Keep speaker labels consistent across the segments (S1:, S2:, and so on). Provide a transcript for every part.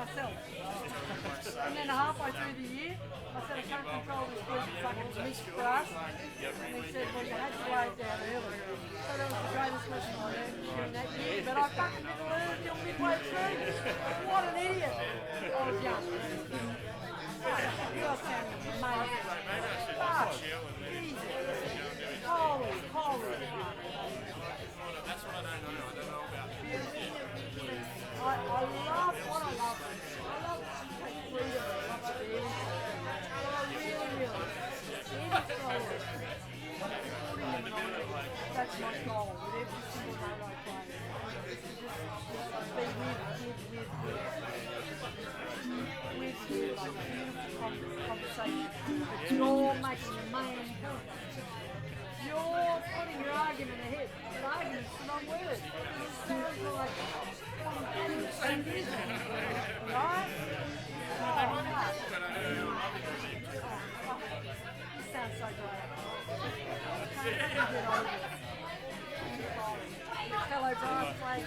S1: myself. And then halfway through the year, I said, I can't control this group, it's like it's mixed brass. And he said, well, you had to lay it down early. So that was the greatest lesson I learned during that year. But I fucking didn't learn it until midway through. What an idiot. I was young. You are sounding amazing. Fuck. Jesus. Holy.
S2: That's what I don't know. I don't know about
S1: I love what I love. I love take freedom and love the end. And I really. That's my goal with every single note I play. Just be with like a beautiful conversation. But you're making your main point. You're putting your argument ahead. But argument's the wrong word. It sounds like right? Oh, fuck. This sounds so great. Hello, Brian.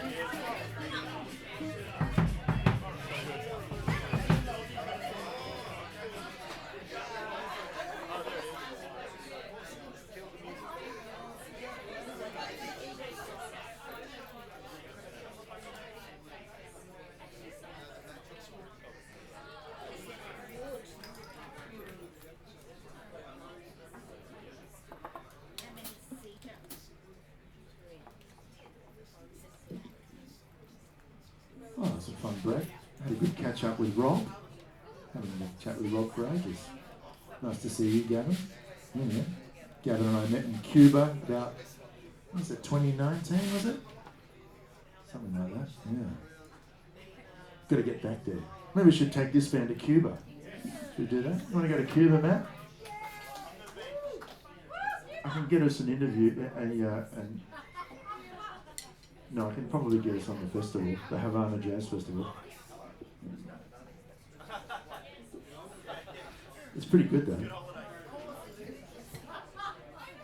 S3: Oh, that's a fun break. Had a good catch up with Rob. Having a chat with Rob for ages. Nice to see you, Gavin. Yeah. Gavin and I met in Cuba about, what was it, 2019, was it? Something like that, yeah. Got to get back there. Maybe we should take this band to Cuba. Should we do that? You want to go to Cuba, Matt? I can get us an interview, no, I can probably get us on the festival, the Havana Jazz Festival. It's pretty good though.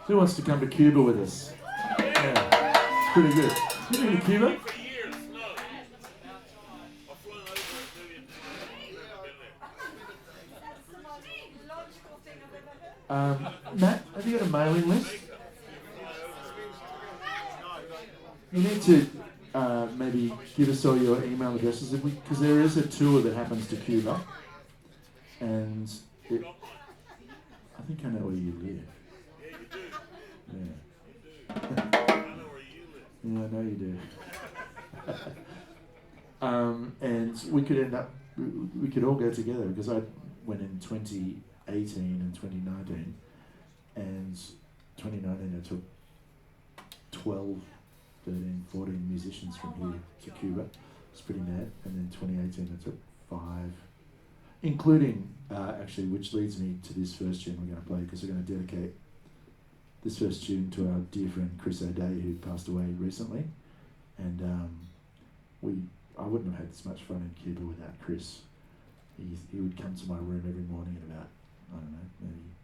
S3: Who wants to come to Cuba with us? Yeah, it's pretty good. You been to Cuba? Matt, have you got a mailing list? You need to maybe give us all your email addresses because there is a tour that happens to Cuba, and I think I know where you live. Yeah, you do. Yeah. I know where you live. Yeah, I know you do. And we could end up, we could all go together because I went in 2018 and 2019, and 2019 I took 12. 13, 14 musicians from here to Cuba. It's pretty mad. And then 2018 I took 5, including, actually, which leads me to this first tune we're going to play, because we're going to dedicate this first tune to our dear friend Chris O'Day, who passed away recently. And I wouldn't have had this much fun in Cuba without Chris. He would come to my room every morning at about, I don't know, maybe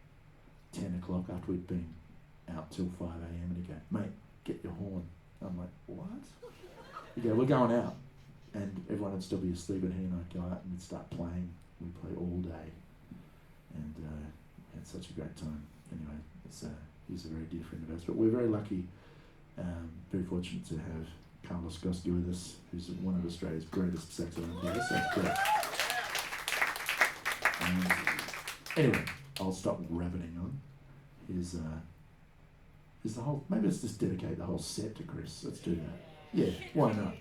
S3: 10 o'clock after we'd been out till 5 a.m. and he'd go, mate, get your horn. I'm like, what? He'd go, we're going out. And everyone would still be asleep, and he and I'd go out and we'd start playing. We'd play all day. And had such a great time. Anyway, he's a very dear friend of ours. But we're very lucky, very fortunate to have Karl Laskowski with us, who's one of Australia's greatest saxophone players. So it's great. Anyway, I'll stop rabbiting on. Is the whole, maybe let's just dedicate the whole set to Chris. Let's do that. Yeah, why not?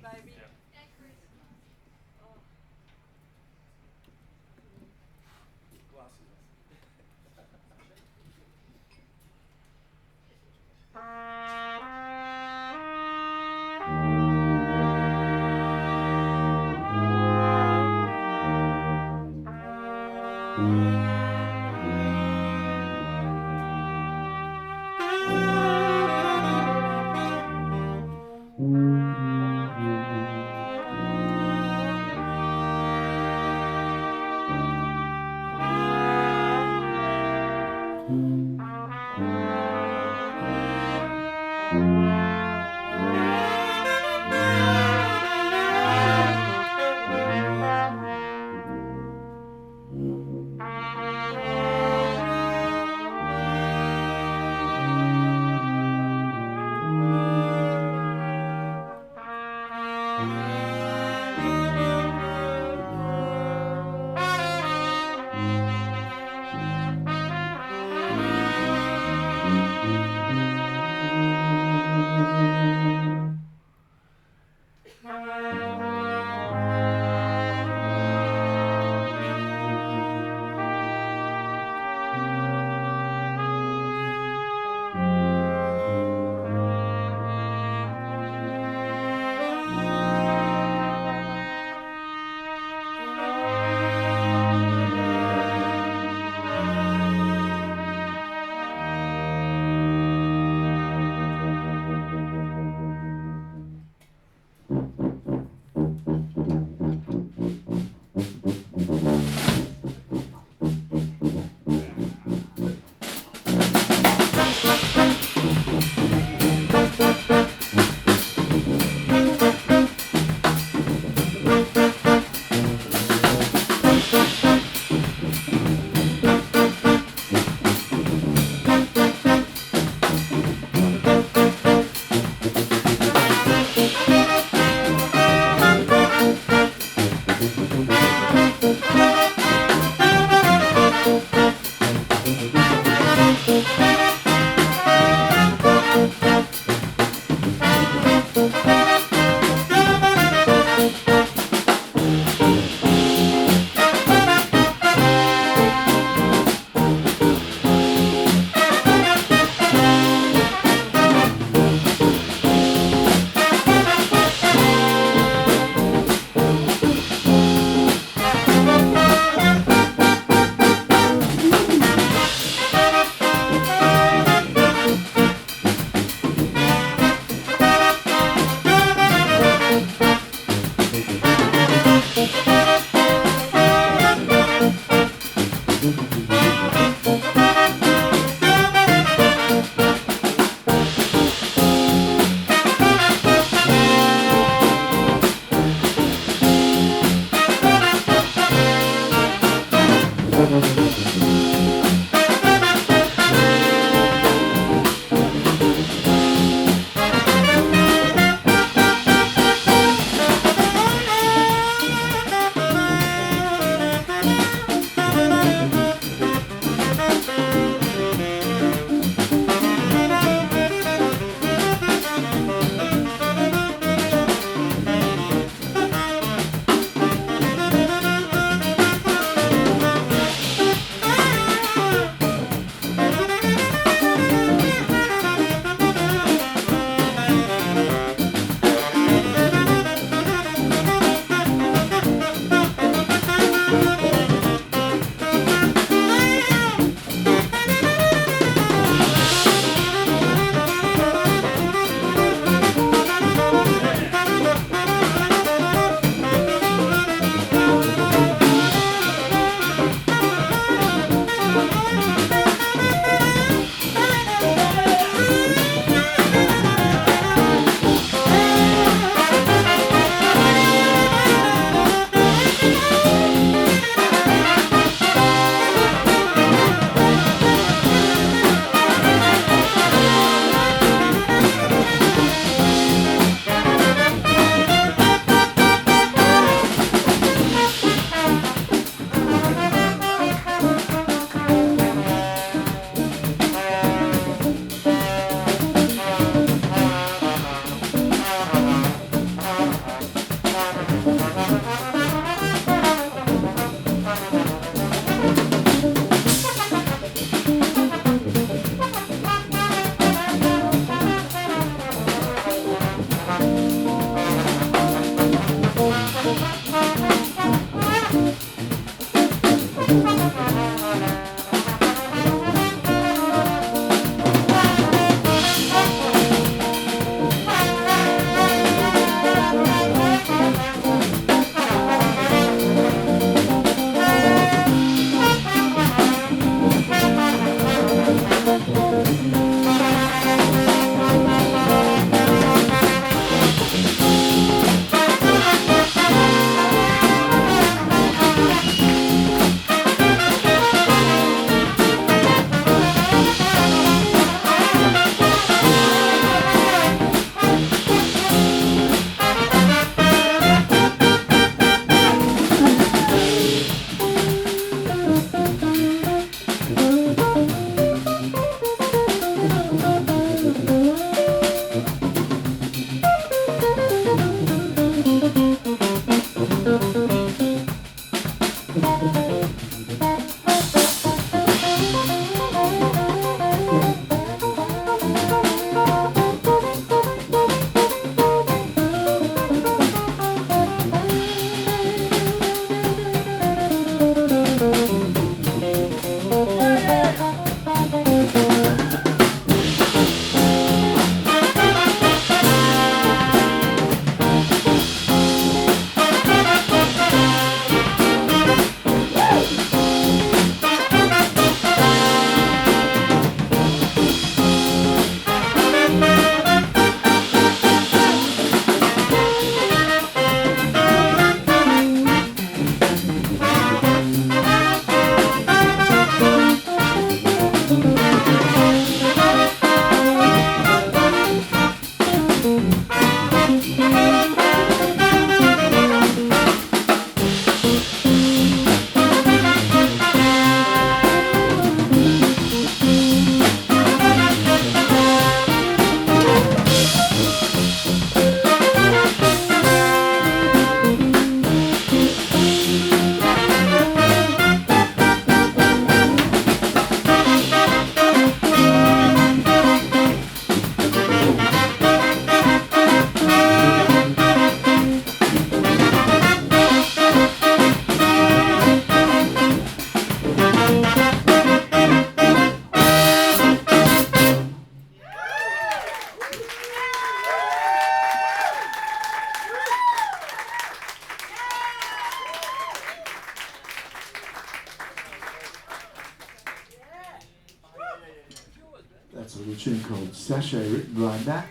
S3: tune called Sachet, written by Nat,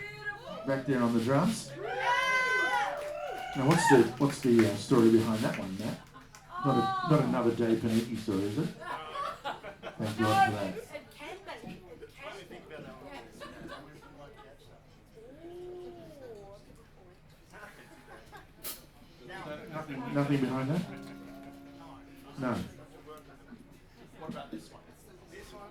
S3: back there on the drums. Now, what's the story behind that one, Nat? Not another Dave Paniki story, is it? Thank God for that. Nothing behind that? No.
S2: What about this one? This one,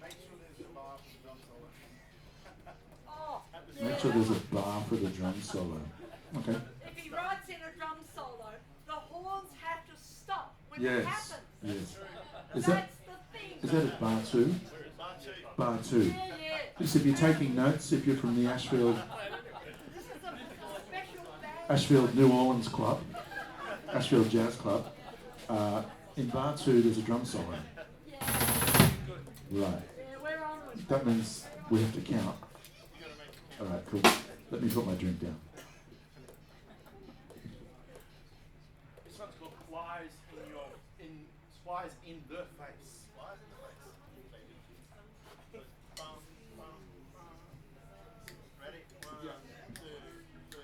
S2: make sure there's a bar for the drum solo.
S3: Make sure there's a bar for the drum solo. Okay.
S1: If he writes in a drum solo, the horns have to stop when it
S3: Yes.
S1: happens.
S3: Yes.
S1: That's
S3: Is that at bar two? Bar two.
S1: Yeah, yeah.
S3: Just if you're taking notes, if you're from the Ashfield
S1: This is a special band.
S3: Ashfield New Orleans Club, Ashfield Jazz Club, in bar two there's a drum solo.
S1: Yeah.
S3: Right.
S1: Yeah, we're on with
S3: That means we have to count. Alright, cool. Let me put my drink down.
S2: This one's called Flies in the Face. Flies in the Face. Ready? 1, 2, 3.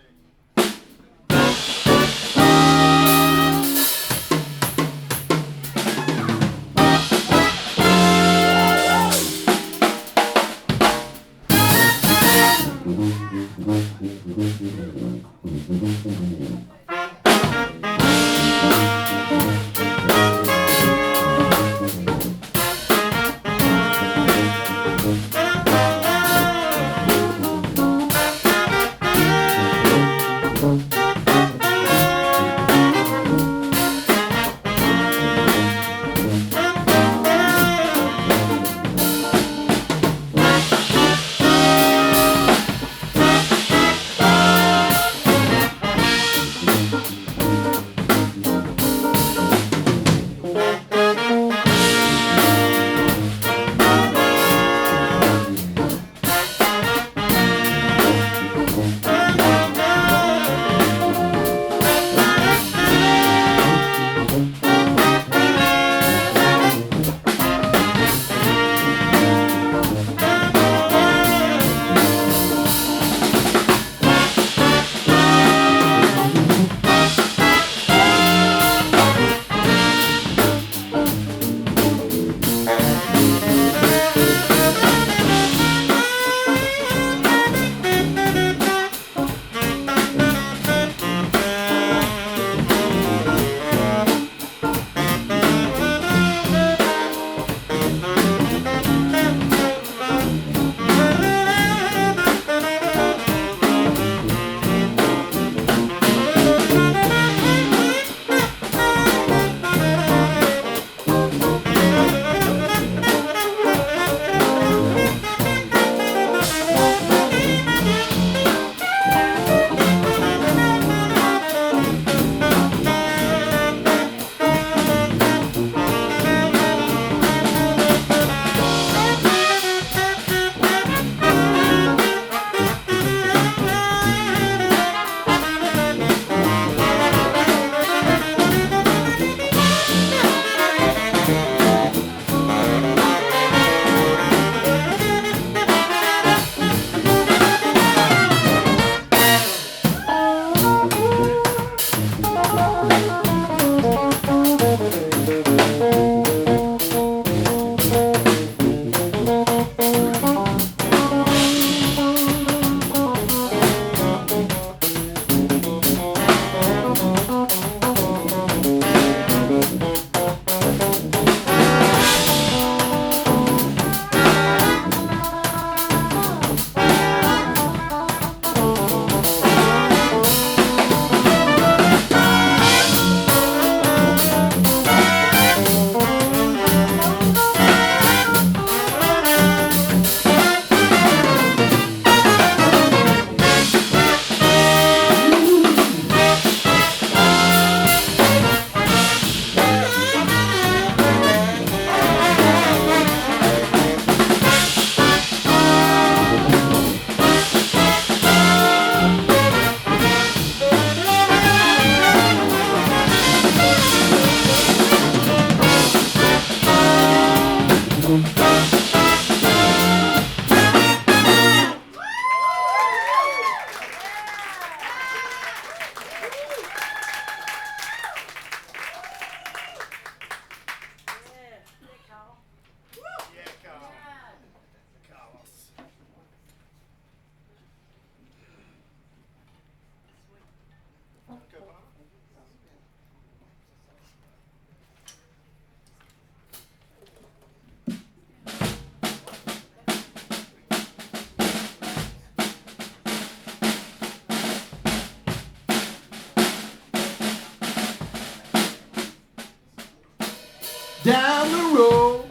S3: down the road,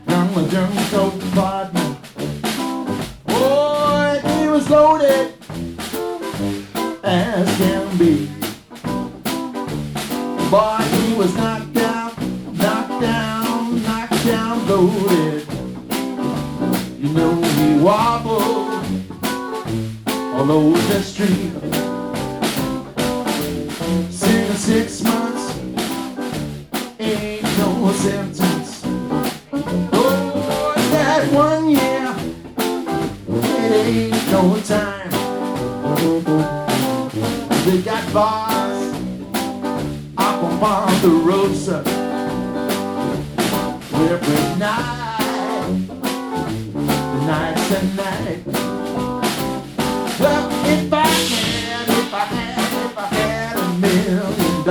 S3: down the jungle partner. Boy, he was loaded as can be. Boy, he was knocked down, loaded. You know he wobbled all over the street. 6 months ain't no sentence. Oh, that 1 year, it ain't no time. They got bars up on Ponderosa every night, nights and night. Well, if I had $1 million,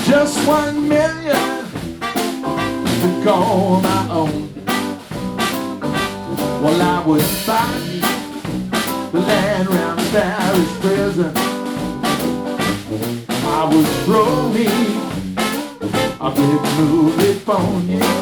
S3: just 1 million to call my own, well, I would buy the land round the parish prison. I would throw me a big movie phone, yeah.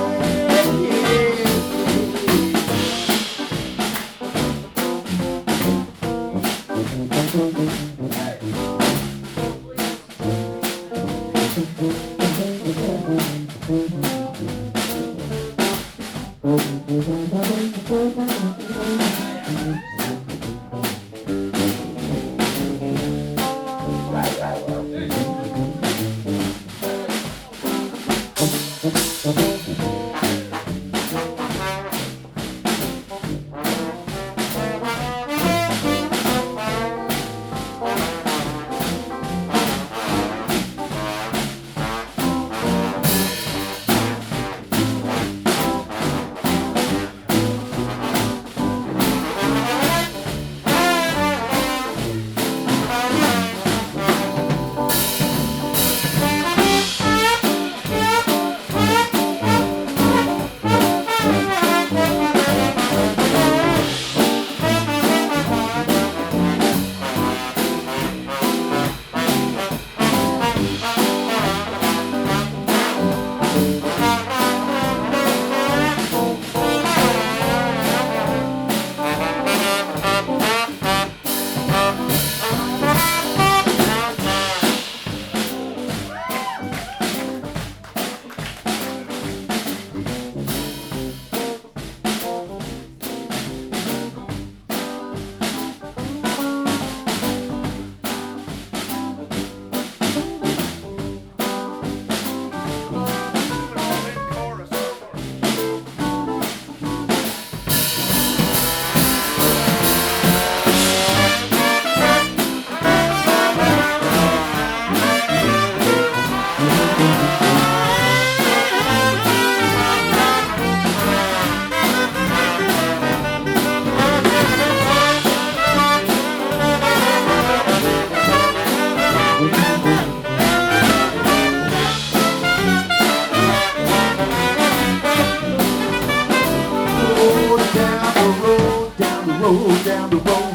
S3: Down the road,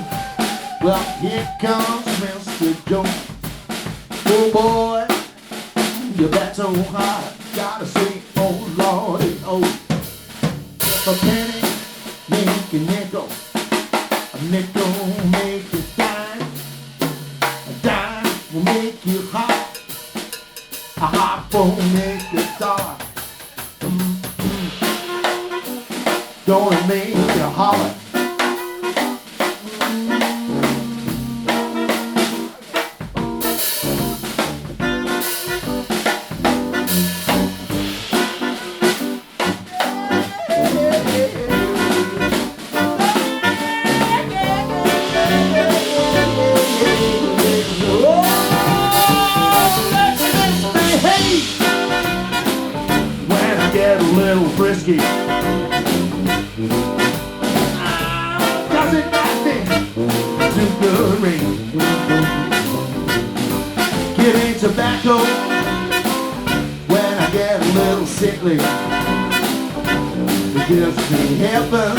S3: well, here comes Mr. Joe. Oh boy, you bet so hard, gotta say, oh Lordy, oh. If a penny make a nickel make a dime will make you hot, a hot will make you dark. Gonna make you holler. Frisky. Does it nothing to good ring? Give me tobacco when I get a little sickly. It gives me heaven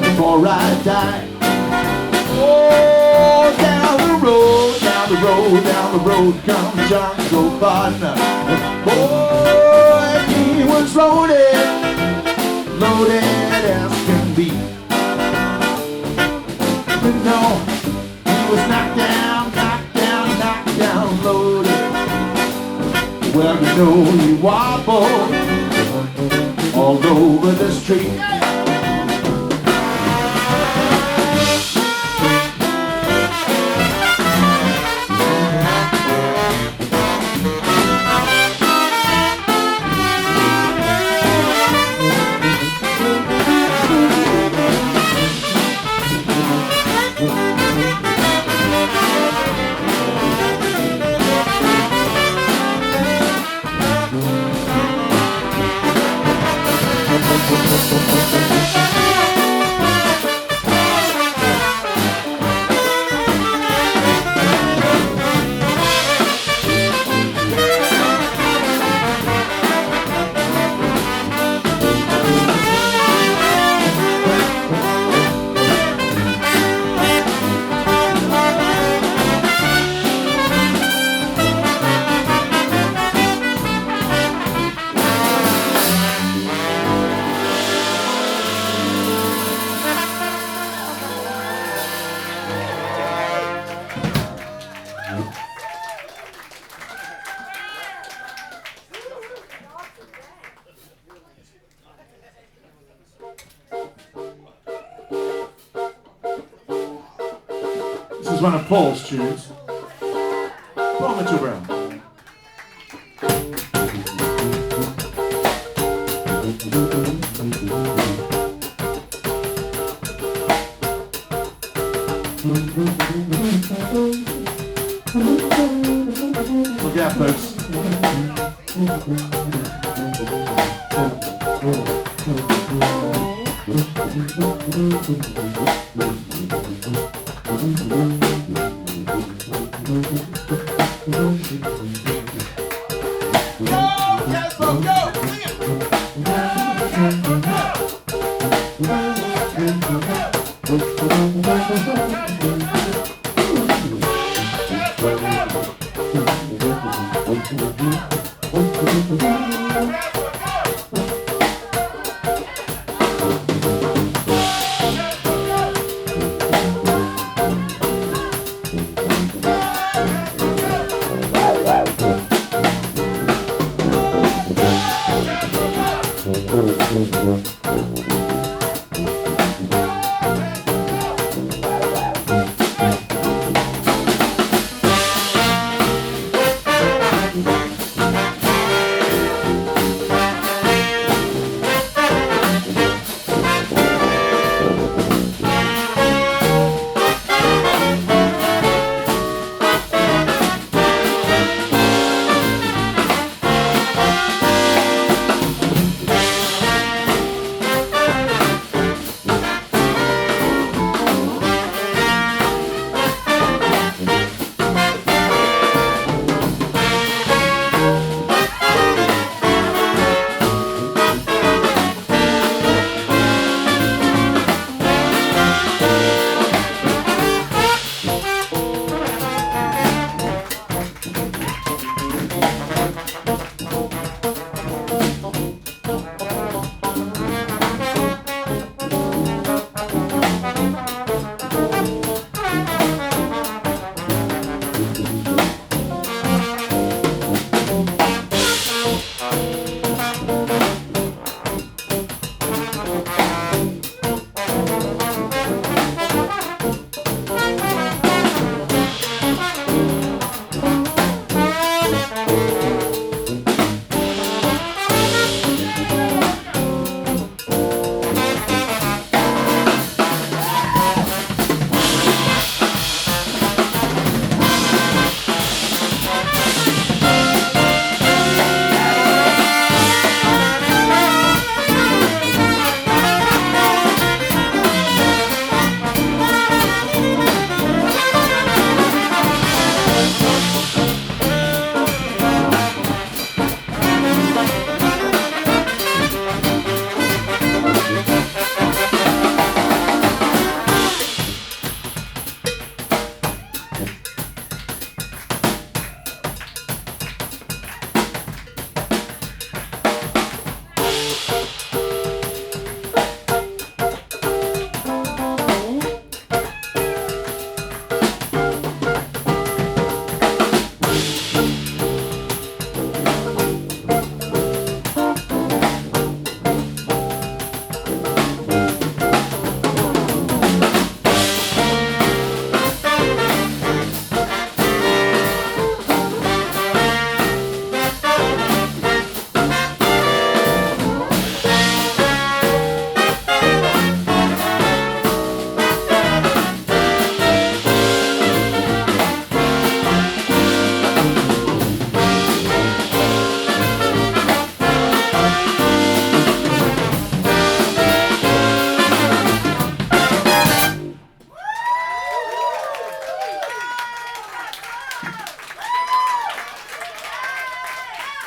S3: before I die. Oh, down the road, down the road comes Jungle Partner. Boy, he was loaded as can be. You know, he was knocked down, loaded. Well, you know, he wobbled all over the street. This is one of Paul's tunes. Paul Mitchell Brown. Look out, folks.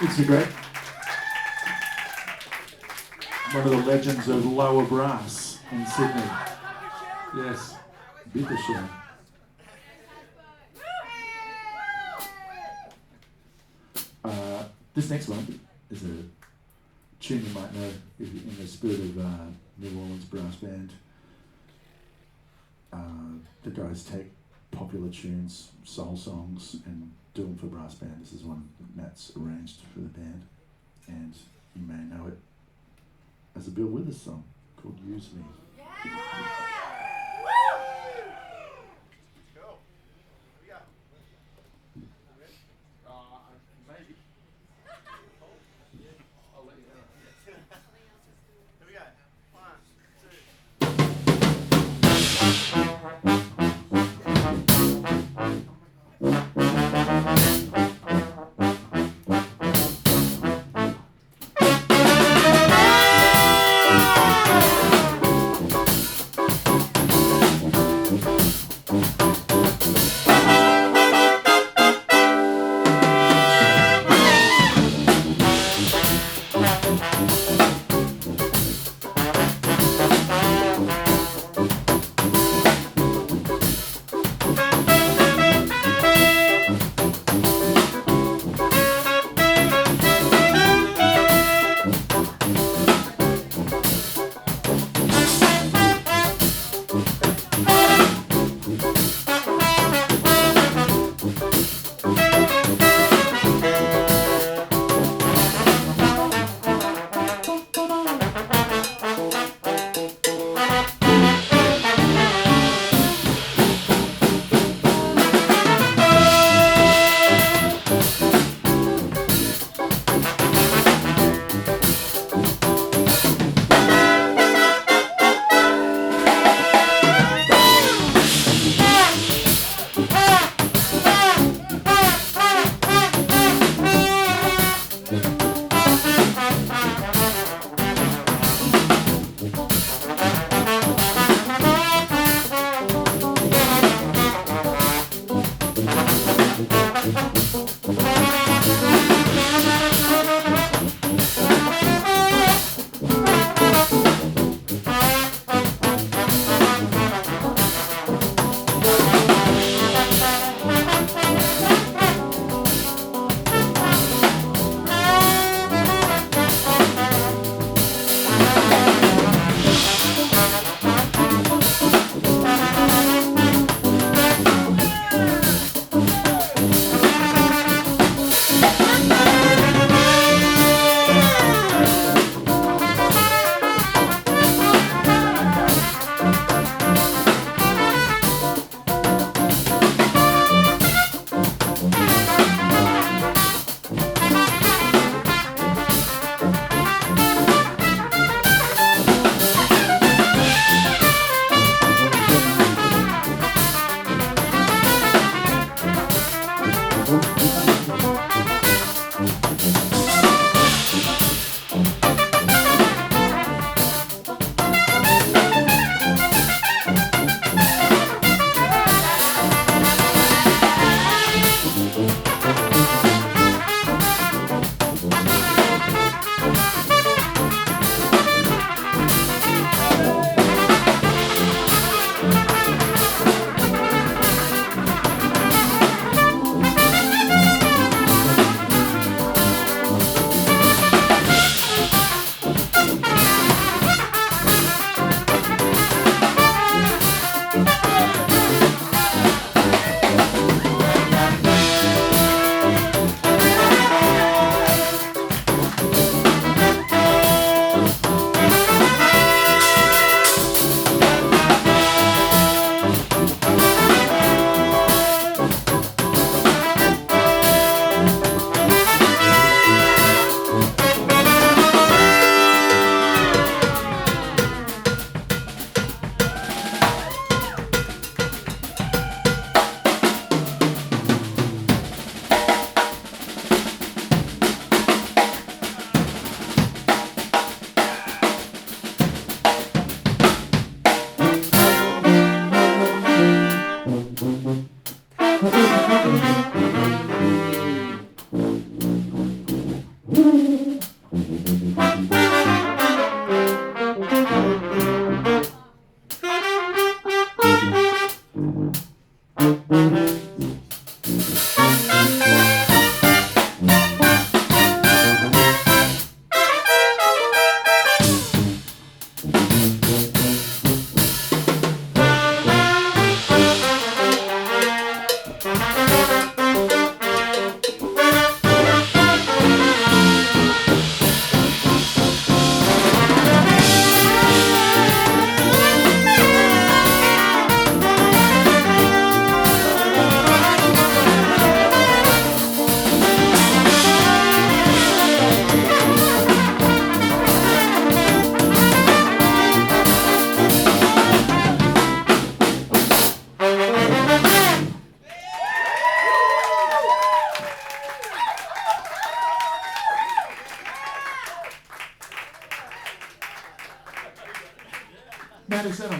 S3: It's a great, one of the legends of lower brass in Sydney. Yes, bitteschön. This next one is a tune you might know in the spirit of New Orleans brass band. The guys take popular tunes, soul songs, and do them for brass band. This is one that Matt's arranged for the band, and you may know it as a Bill Withers song called Use Me.
S2: Maybe. I'll let you know. Here we go.
S4: 1, 2.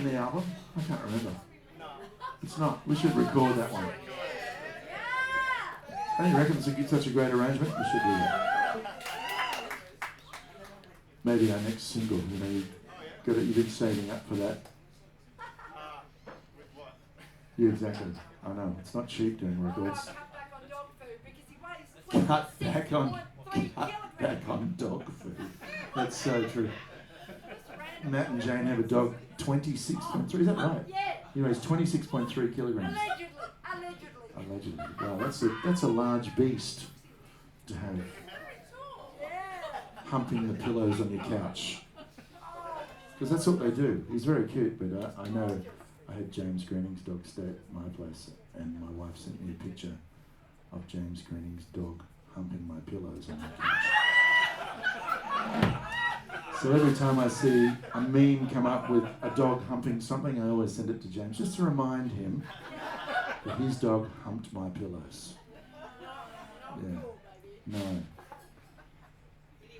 S3: on the album? I can't remember. It's not. We should record that one. Don't you reckon it's such a great arrangement? We should do that. Maybe our next single. You know, you've been saving up for that.
S2: With what?
S3: Yeah, exactly. I know. It's not cheap doing records.
S1: Cut back on dog food because he weighs
S3: Cut back on
S1: 26.3 kilograms.
S3: dog food. That's so true. Matt and Jane have a dog, 26.3. Is that right?
S1: Yeah.
S3: He weighs 26.3 kilograms.
S1: Allegedly.
S3: Wow, that's a large beast to have
S1: Yeah.
S3: humping the pillows on your couch. Because that's what they do. He's very cute, but I know I had James Greening's dog stay at my place, and my wife sent me a picture of James Greening's dog humping my pillows on my couch. So every time I see a meme come up with a dog humping something, I always send it to James just to remind him that his dog humped my pillows. Yeah. No.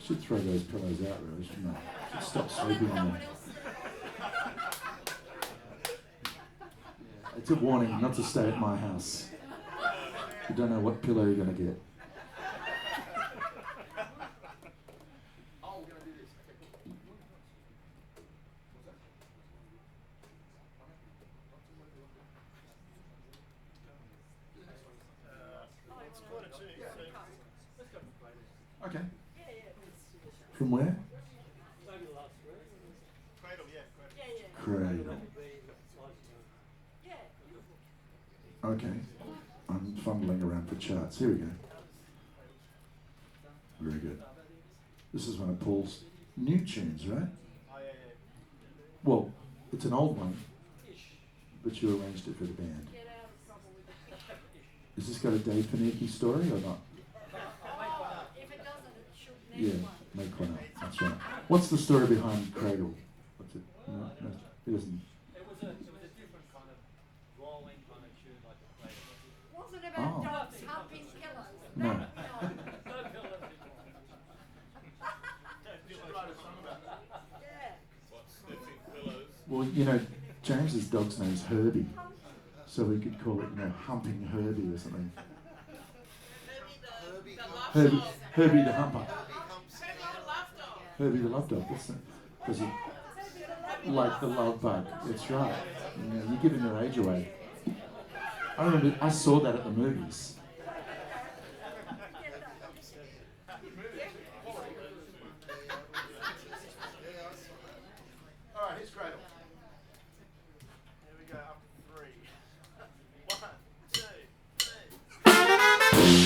S3: Should throw those pillows out, really, shouldn't I? Should stop sleeping on them. It's a warning not to stay at my house. You don't know what pillow you're going to get. Okay. From where?
S2: Cradle, yeah.
S3: Cradle. Okay. I'm fumbling around for charts. Here we go. Very good. This is one of Paul's new tunes, right?
S2: Oh, yeah.
S3: Well, it's an old one, but you arranged it for the band. Has this got a Dave Panicky story or not?
S1: If it doesn't, it should
S3: Yeah,
S1: next one.
S3: make one up. That's right. What's the story behind Cradle? What's it? No, it doesn't.
S4: It was a different kind of rolling kind of tune like a play.
S1: Wasn't about
S3: Oh.
S1: dogs humping pillows.
S3: No.
S1: No.
S4: No pillows anymore.
S1: Yeah.
S3: Well, you know, James's dog's name's Herbie, so we could call it, you know, Humping Herbie or something. Herbie the Humper. Herbie the Love Dog. That's it. Because like the love bug. That's right. You know, you're giving their age away. I remember I saw that at the movies.
S2: All right, here's Cradle. Here we go, up to 3. 1, 2, 3.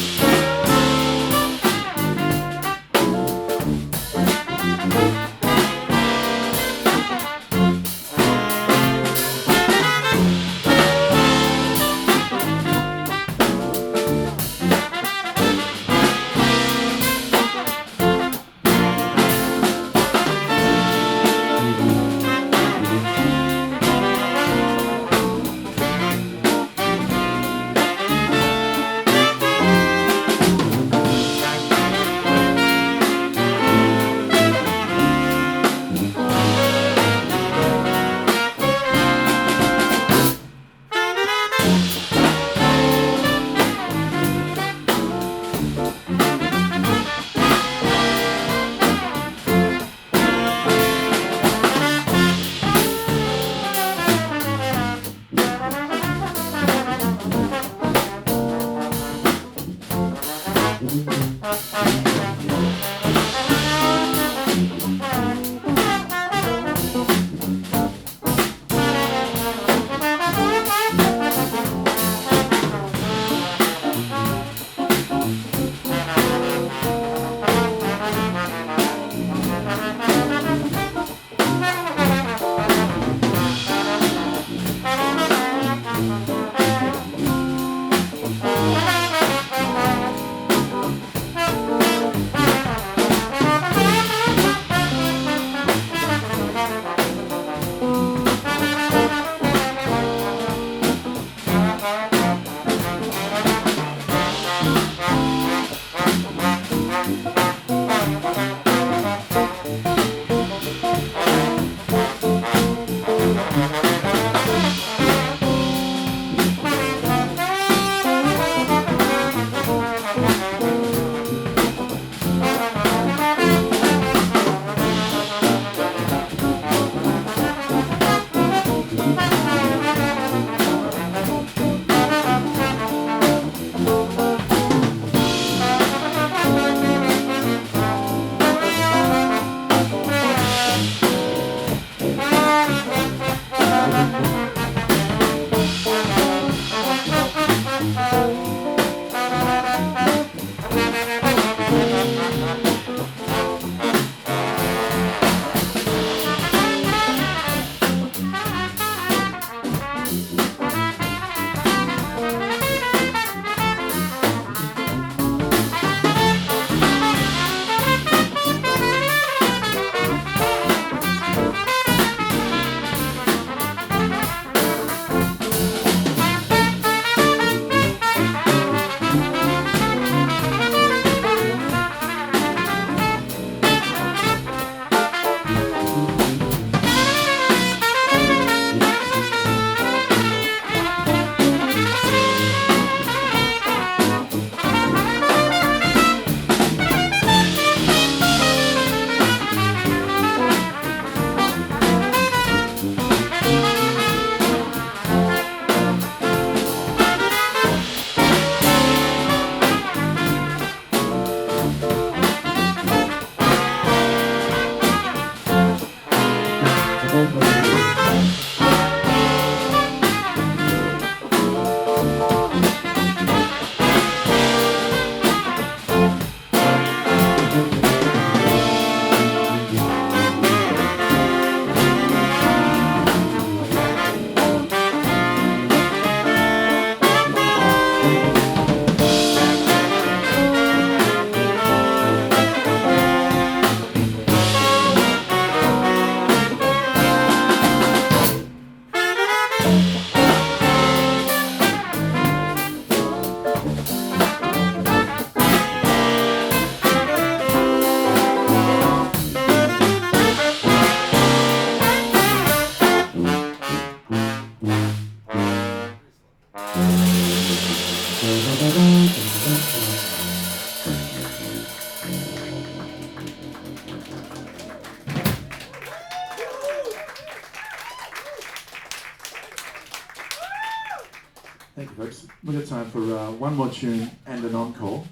S3: Thank you, folks. We've got time for one more tune and an encore.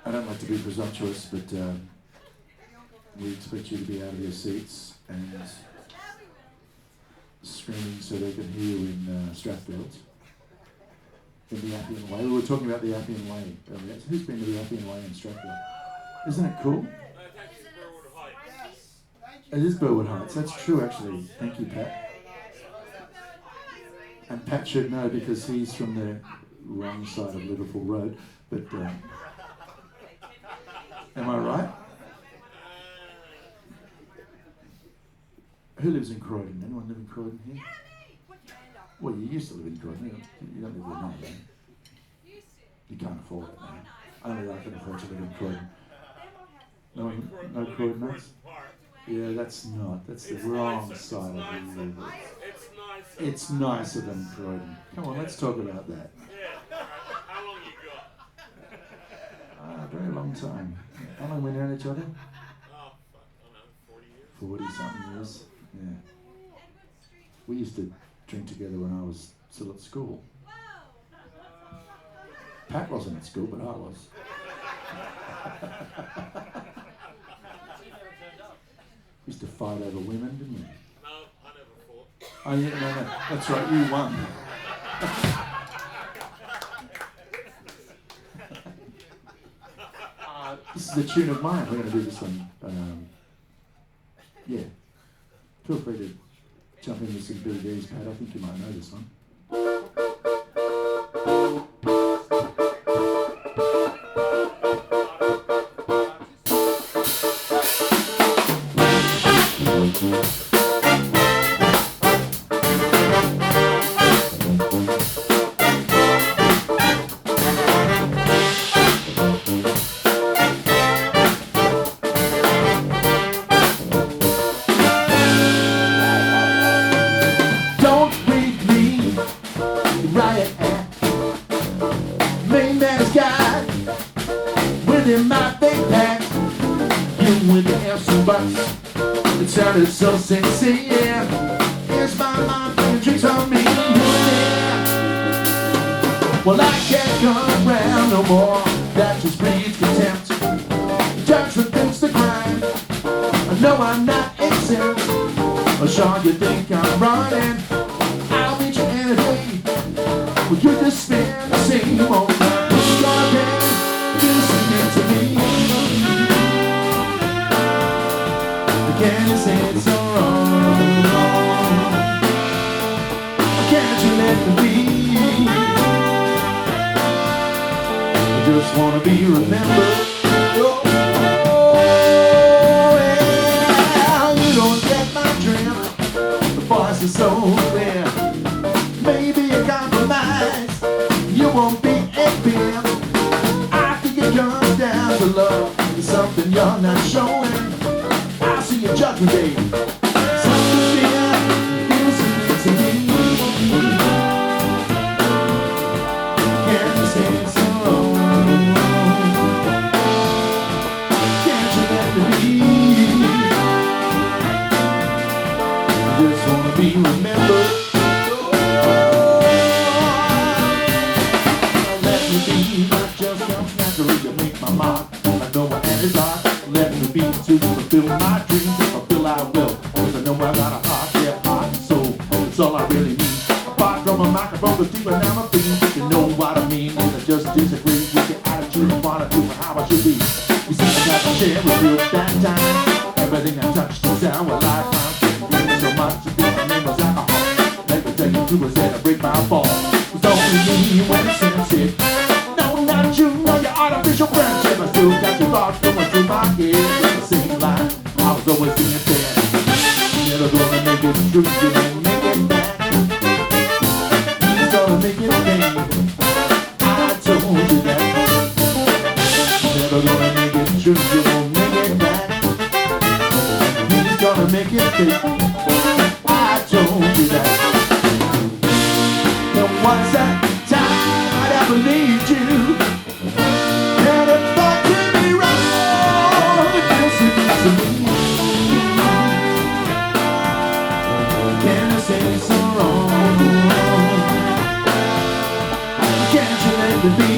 S3: I don't like to be presumptuous, but we expect you to be out of your seats and screaming so they can hear you in Strathfield. In the Appian Way. We were talking about the Appian Way earlier. Who's been to the Appian Way in Strathfield? Isn't it cool? It is Burwood Heights. That's true, actually. Thank you, Pat. And Pat should know because he's from the wrong side of Liverpool Road. But am I right? Who lives in Croydon? Anyone live in Croydon here? Well, you used to live in Croydon. You don't live there now, do you? You can't afford it now. Only I can afford to live in Croydon. No Croydonites? Yeah, that's the wrong side of the river. It's nicer than Croydon. Come on, let's talk about that.
S2: How long you got?
S3: A very long time. How long we known each other?
S2: Oh, fuck, I don't know, 40 years?
S3: 40-something years, yeah. We used to drink together when I was still at school. Pat wasn't at school, but I was. Used to fight over women, didn't we?
S2: No, I never fought.
S3: Oh, yeah, no, that's right, you won. This is a tune of mine. We're going to do this one. Yeah. Feel free to jump in with some BDs, Pat. I think you might know this one. It's so sincere. Here's my mom playing tricks on me. Yeah. Well, I can't come around no more. That just breeds contempt. Judgment thinks the crime. I know I'm not exempt. Oh, sure you think I'm running. I'll meet you any day. Well, you just spend the same old time. Your day, listening to me. Can't you say it's so wrong? Can't you let me be? I just wanna be remembered. Oh, yeah. You don't get my drift. The voice is so clear. Maybe a compromise. You won't be a bit. I think it comes down to love. It's something you're not showing. See your judgment day. Something fear, listen to me. Can't you say it's so wrong? Can't you let me be? I just wanna be remembered. Let me be, not just comes naturally to make my mark. I know my hand is hard. Let me be to fulfill my dreams. If I feel I will, cause I know I got a heart, yeah, heart and soul. That's all I really need. Apart from a microphone, but deep and now my feet. You know what I mean, and I just disagree with your attitude and wanna do how I should be. You see, I got to share with you at that time. Everything I touched is sour like mine. Drink so much, I think my name was alcohol. Let me take you to a set and break my fall. It's only me when it's sincere. No, not you, no, your artificial friendship. I still got your thoughts going through my head. With the same line, I was always being fair. Never gonna make it true, you won't make it back. He's gonna make it pay. I told you that. Never gonna make it true, you won't make it back. He's gonna make it pay. I told you that. Once that time I'd have believed you. And if thought to be wrong, it feels so good to me. Can you say so wrong? Can't you let me be?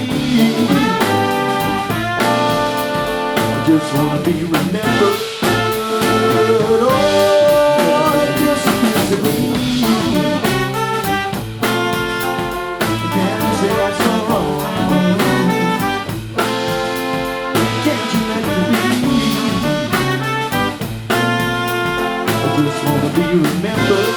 S3: I just wanna be remembered. Oh, it feels so good to me. Can't you say that's so wrong? Can't you let me be? I just wanna be remembered.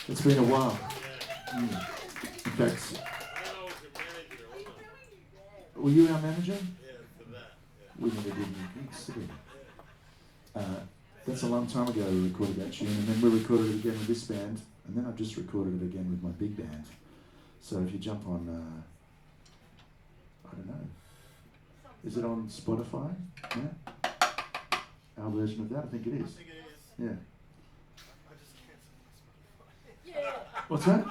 S3: It's been a while. In fact, were you our manager?
S2: Yeah, for that. Yeah.
S3: We never did anything silly. That's a long time ago we recorded that tune, and then we recorded it again with this band, and then I've just recorded it again with my big band. So if you jump on, I don't know, is it on Spotify? Yeah? Our version of that? I think it is.
S2: I think it is.
S3: Yeah.
S2: I just cancelled my Spotify.
S1: Yeah.
S3: What's that?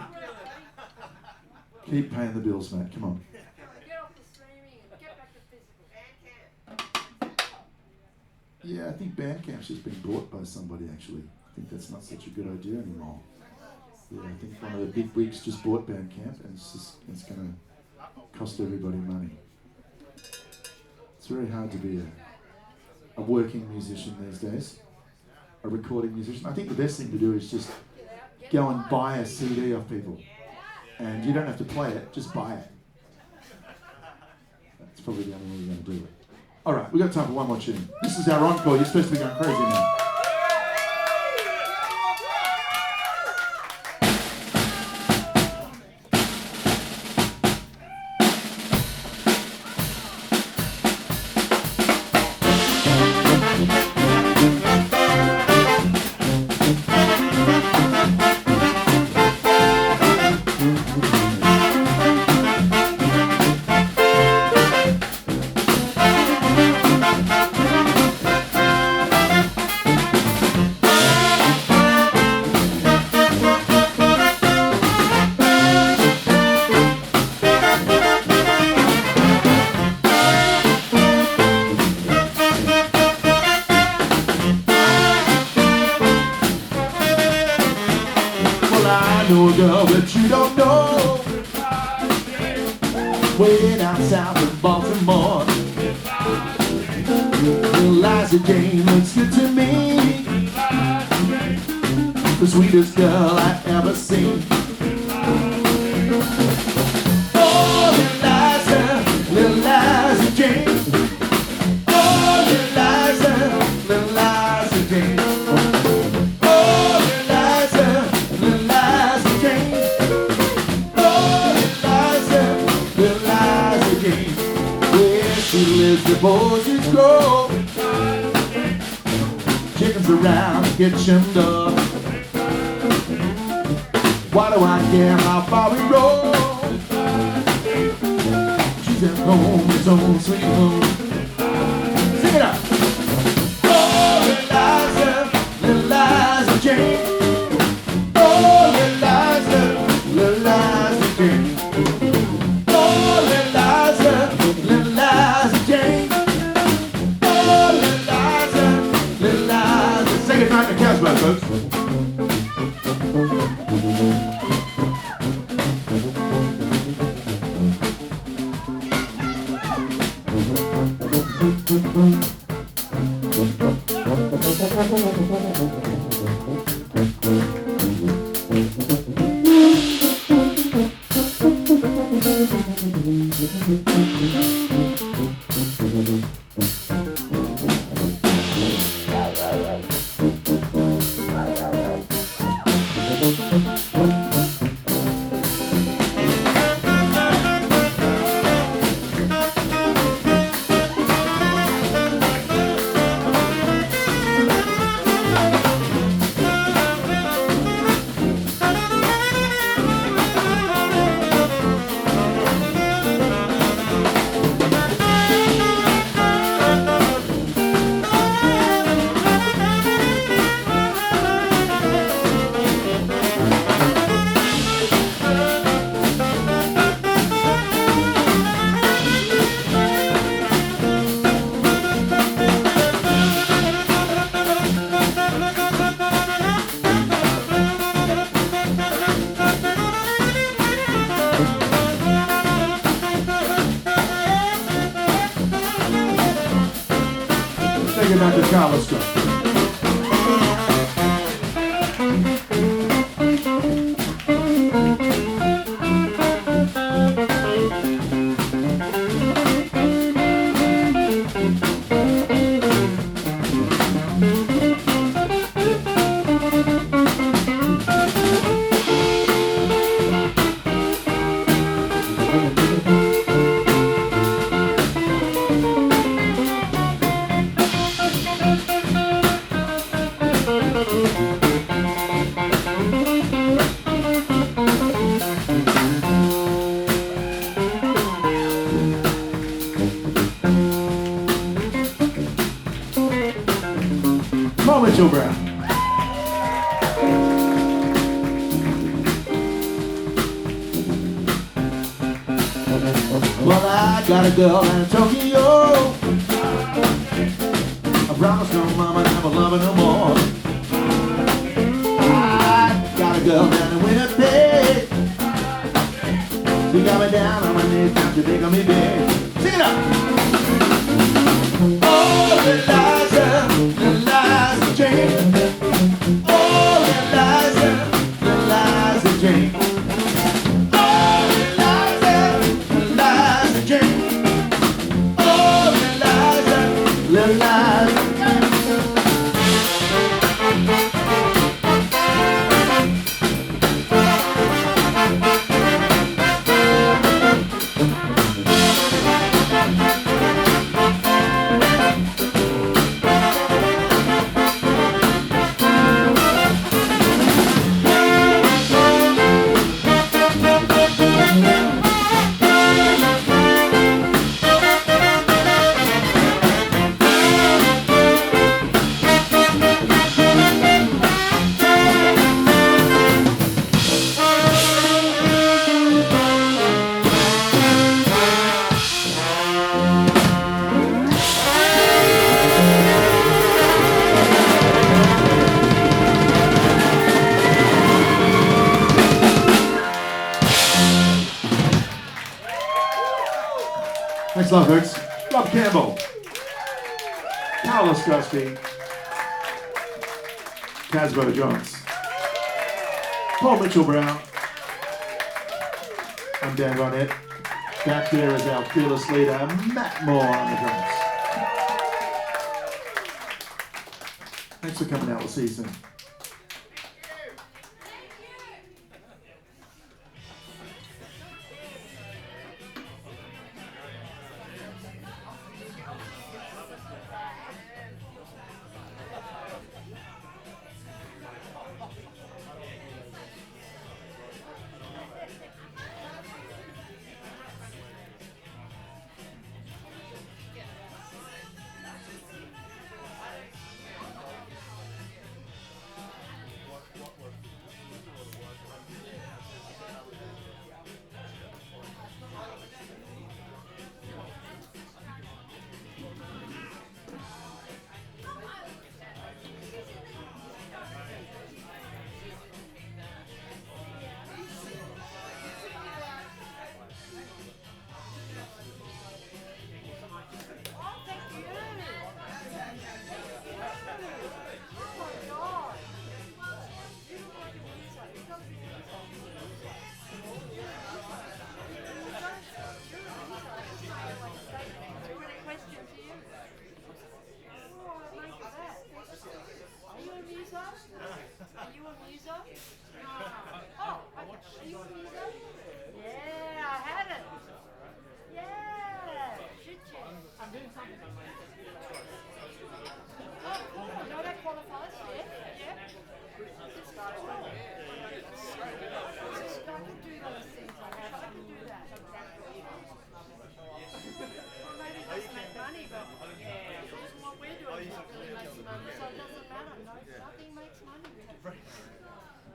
S3: Keep paying the bills, mate. Come on.
S1: Get off the streaming and get back to physical.
S3: Yeah, I think Bandcamp's just been bought by somebody, actually. I think that's not such a good idea anymore. Yeah, I think one of the big wigs just bought Bandcamp, and it's going to cost everybody money. It's very hard to be a working musician these days, a recording musician. I think the best thing to do is just go and buy a CD off people. And you don't have to play it, just buy it. That's probably the only way you're going to do it. All right, we've got time for one more tune. This is our encore. You're supposed to be going crazy now. Waiting outside of Baltimore. Eliza Jane looks good to me. The sweetest girl I've ever seen. Oh, Eliza, little Eliza Jane. Oh, Eliza, little Eliza Jane. Oh, Eliza, little Eliza Jane. She lives before she's grown. Chickens around the kitchen door. Why do I care how far we roll? She's at home, it's home, sweet home. Sing it up. Oh, Eliza, little Eliza Jane. Oh, Eliza, little Eliza Jane. Say goodnight to Cazzbo, folks. Karl, let's go. Mitchell Brown. Well, I got a girl in Tokyo. I promised her mama never love her no more. I got a girl down in Winnipeg. She got me down on my knees, now she think of me big. Sing it up! Oh, Eliza, Eliza Jane. Oh, Eliza, Eliza Jane. Oh, Eliza, Eliza Jane. Oh, Eliza, Eliza. Thanks a lot, folks. Rob Campbell, Karl Laskowski, Cazzbo Johns, Paul Mitchell Brown. I'm Dan Barnett. Back there is our fearless leader, Matt Moore on the drums. Thanks for coming out. We'll see you soon.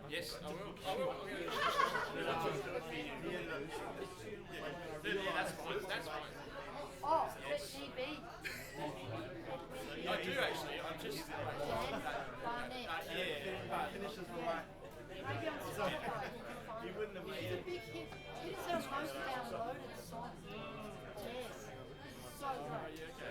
S4: Yes, I will. I will.